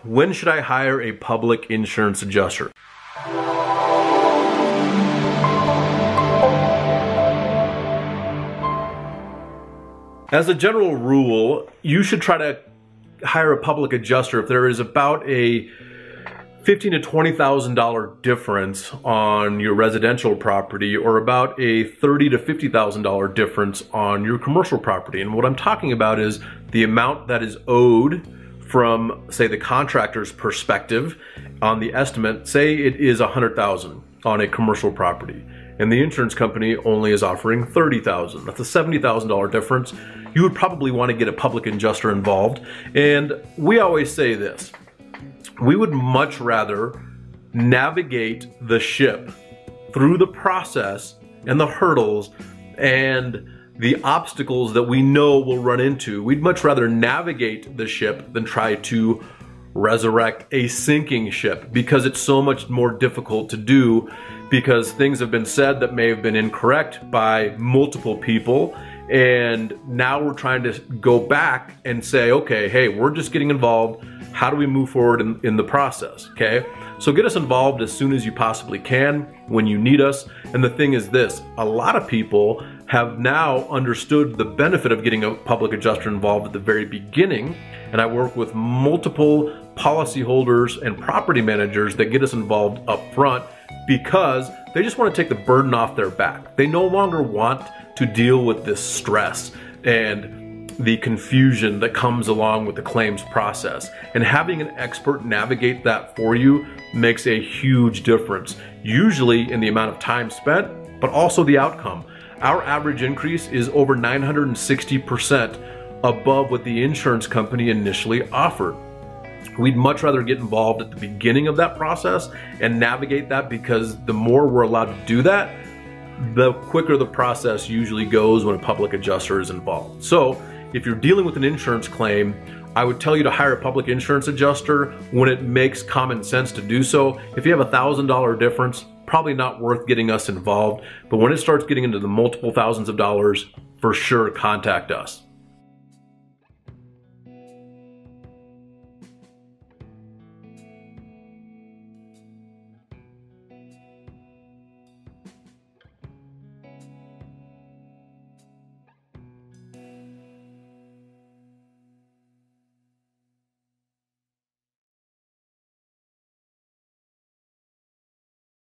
When should I hire a public insurance adjuster? As a general rule, you should try to hire a public adjuster if there is about a $15,000 to $20,000 difference on your residential property, or about a $30,000 to $50,000 difference on your commercial property. And what I'm talking about is the amount that is owed from, say, the contractor's perspective on the estimate. Say it is $100,000 on a commercial property, and the insurance company only is offering $30,000. That's a $70,000 difference. You would probably want to get a public adjuster involved. And we always say this: we would much rather navigate the ship through the process and the hurdles and the obstacles that we know we'll run into. We'd much rather navigate the ship than try to resurrect a sinking ship, because it's so much more difficult to do, because things have been said that may have been incorrect by multiple people. And now we're trying to go back and say, okay, hey, we're just getting involved. How do we move forward in the process, okay? So get us involved as soon as you possibly can, when you need us. And the thing is this: a lot of people have now understood the benefit of getting a public adjuster involved at the very beginning. And I work with multiple policyholders and property managers that get us involved up front, because they just want to take the burden off their back. They no longer want to deal with this stress and the confusion that comes along with the claims process. And having an expert navigate that for you makes a huge difference, usually in the amount of time spent, but also the outcome. Our average increase is over 960% above what the insurance company initially offered. We'd much rather get involved at the beginning of that process and navigate that, because the more we're allowed to do that, the quicker the process usually goes when a public adjuster is involved. So if you're dealing with an insurance claim, I would tell you to hire a public insurance adjuster when it makes common sense to do so. If you have $1,000 difference, probably not worth getting us involved. But when it starts getting into the multiple thousands of dollars, for sure contact us.